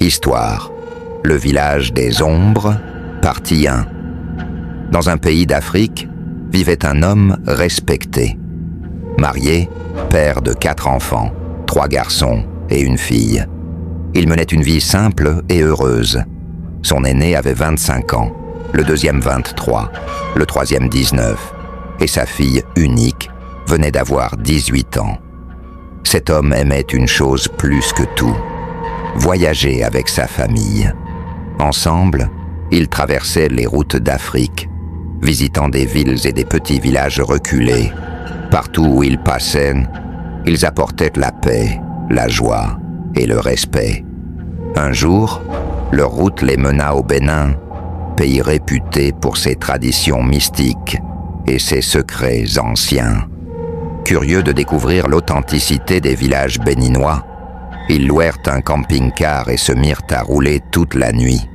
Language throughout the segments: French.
Histoire. Le village des ombres, partie 1. Dans un pays d'Afrique, vivait un homme respecté. Marié, père de 4 enfants, 3 garçons et une fille. Il menait une vie simple et heureuse. Son aîné avait 25 ans, le deuxième 23, le troisième 19, et sa fille unique venait d'avoir 18 ans. Cet homme aimait une chose plus que tout, voyager avec sa famille. Ensemble, ils traversaient les routes d'Afrique, visitant des villes et des petits villages reculés. Partout où ils passaient, ils apportaient la paix, la joie et le respect. Un jour, leur route les mena au Bénin, pays réputé pour ses traditions mystiques et ses secrets anciens. Curieux de découvrir l'authenticité des villages béninois, ils louèrent un camping-car et se mirent à rouler toute la nuit.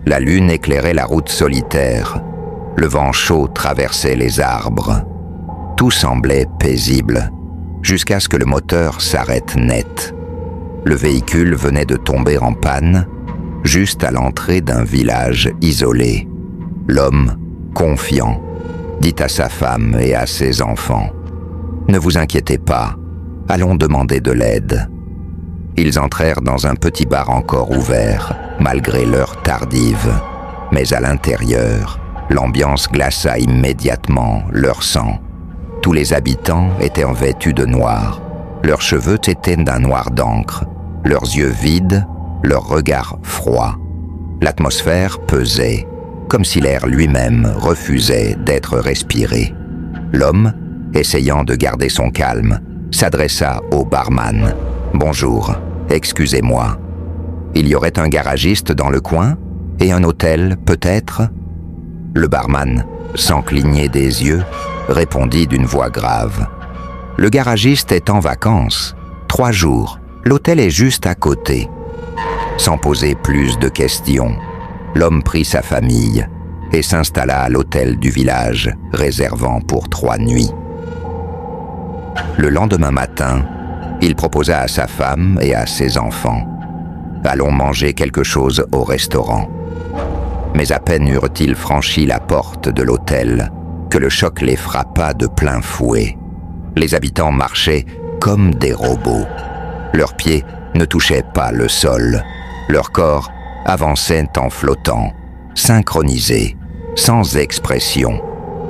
La lune éclairait la route solitaire. Le vent chaud traversait les arbres. Tout semblait paisible, jusqu'à ce que le moteur s'arrête net. Le véhicule venait de tomber en panne, juste à l'entrée d'un village isolé. L'homme, confiant, dit à sa femme et à ses enfants: « Ne vous inquiétez pas, allons demander de l'aide. » Ils entrèrent dans un petit bar encore ouvert, malgré l'heure tardive. Mais à l'intérieur, l'ambiance glaça immédiatement leur sang. Tous les habitants étaient vêtus de noir. Leurs cheveux étaient d'un noir d'encre, leurs yeux vides, leurs regards froids. L'atmosphère pesait, comme si l'air lui-même refusait d'être respiré. L'homme, essayant de garder son calme, s'adressa au barman. « Bonjour, excusez-moi. Il y aurait un garagiste dans le coin? Et un hôtel, peut-être ?» Le barman, sans cligner des yeux, répondit d'une voix grave. « Le garagiste est en vacances. 3 jours. L'hôtel est juste à côté. » Sans poser plus de questions, l'homme prit sa famille et s'installa à l'hôtel du village, réservant pour 3 nuits. Le lendemain matin, il proposa à sa femme et à ses enfants: « Allons manger quelque chose au restaurant. » Mais à peine eurent-ils franchi la porte de l'hôtel que le choc les frappa de plein fouet. Les habitants marchaient comme des robots. Leurs pieds ne touchaient pas le sol. Leur corps avançait en flottant, synchronisé, sans expression.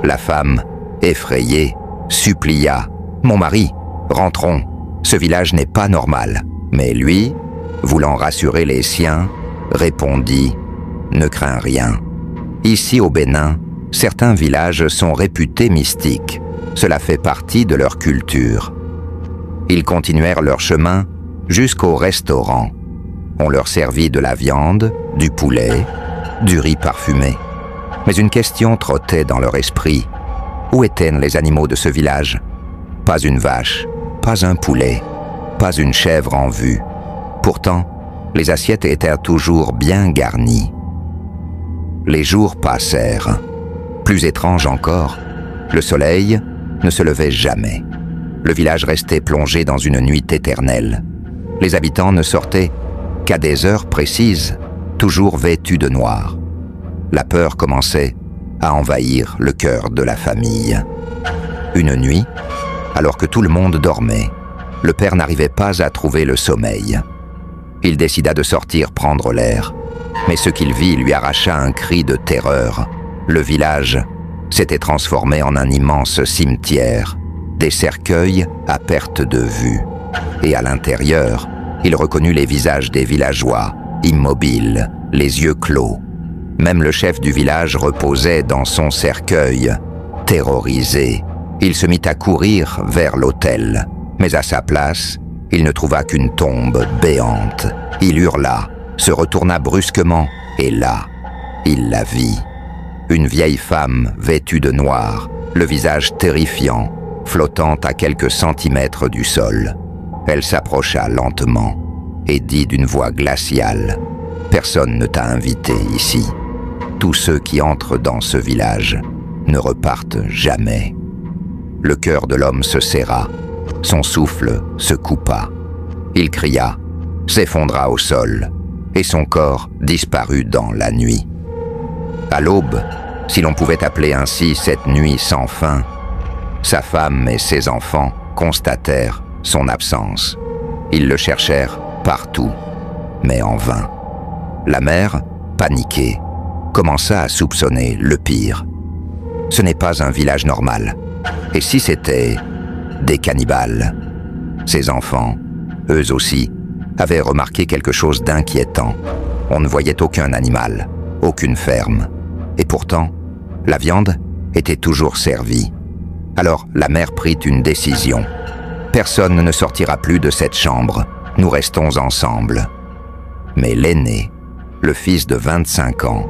La femme, effrayée, supplia: « Mon mari, rentrons, ce village n'est pas normal. » Mais lui, voulant rassurer les siens, répondit: « Ne crains rien. Ici au Bénin, certains villages sont réputés mystiques. Cela fait partie de leur culture. » Ils continuèrent leur chemin jusqu'au restaurant. On leur servit de la viande, du poulet, du riz parfumé. Mais une question trottait dans leur esprit. Où étaient les animaux de ce village? Pas une vache, pas un poulet, pas une chèvre en vue. Pourtant, les assiettes étaient toujours bien garnies. Les jours passèrent. Plus étrange encore, le soleil ne se levait jamais. Le village restait plongé dans une nuit éternelle. Les habitants ne sortaient qu'à des heures précises, toujours vêtus de noir. La peur commençait à envahir le cœur de la famille. Une nuit, alors que tout le monde dormait, le père n'arrivait pas à trouver le sommeil. Il décida de sortir prendre l'air, mais ce qu'il vit lui arracha un cri de terreur. Le village s'était transformé en un immense cimetière, des cercueils à perte de vue. Et à l'intérieur, il reconnut les visages des villageois, immobiles, les yeux clos. Même le chef du village reposait dans son cercueil. Terrorisé, il se mit à courir vers l'autel. Mais à sa place, il ne trouva qu'une tombe béante. Il hurla, se retourna brusquement, et là, il la vit. Une vieille femme vêtue de noir, le visage terrifiant, flottant à quelques centimètres du sol. Elle s'approcha lentement et dit d'une voix glaciale: « Personne ne t'a invité ici. Tous ceux qui entrent dans ce village ne repartent jamais. » Le cœur de l'homme se serra, son souffle se coupa. Il cria, s'effondra au sol, et son corps disparut dans la nuit. À l'aube, si l'on pouvait appeler ainsi cette nuit sans fin, sa femme et ses enfants constatèrent son absence. Ils le cherchèrent partout, mais en vain. La mère, paniquée, commença à soupçonner le pire. Ce n'est pas un village normal. Et si c'était des cannibales? Ses enfants, eux aussi, avaient remarqué quelque chose d'inquiétant. On ne voyait aucun animal, aucune ferme. Et pourtant, la viande était toujours servie. Alors la mère prit une décision. Personne ne sortira plus de cette chambre. Nous restons ensemble. Mais l'aîné, le fils de 25 ans,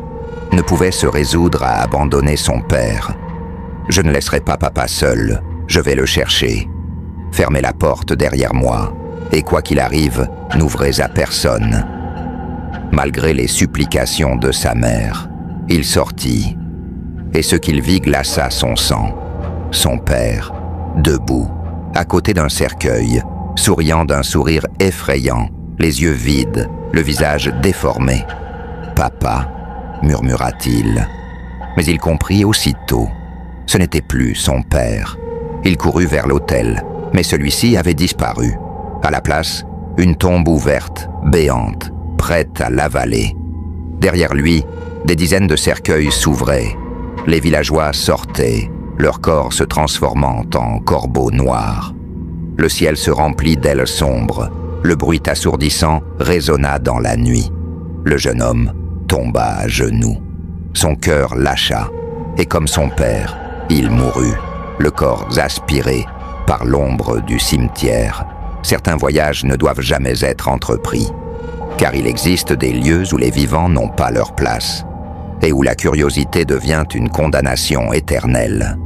ne pouvait se résoudre à abandonner son père. « Je ne laisserai pas papa seul, je vais le chercher. Fermez la porte derrière moi, et quoi qu'il arrive, n'ouvrez à personne. » Malgré les supplications de sa mère, il sortit, et ce qu'il vit glaça son sang. Son père, debout, à côté d'un cercueil, souriant d'un sourire effrayant, les yeux vides, le visage déformé. « Papa » murmura-t-il. Mais il comprit aussitôt. Ce n'était plus son père. Il courut vers l'autel, mais celui-ci avait disparu. À la place, une tombe ouverte, béante, prête à l'avaler. Derrière lui, des dizaines de cercueils s'ouvraient. Les villageois sortaient, leur corps se transformant en corbeaux noirs. Le ciel se remplit d'ailes sombres. Le bruit assourdissant résonna dans la nuit. Le jeune homme tomba à genoux. Son cœur lâcha, et comme son père, il mourut, le corps aspiré par l'ombre du cimetière. Certains voyages ne doivent jamais être entrepris, car il existe des lieux où les vivants n'ont pas leur place, et où la curiosité devient une condamnation éternelle.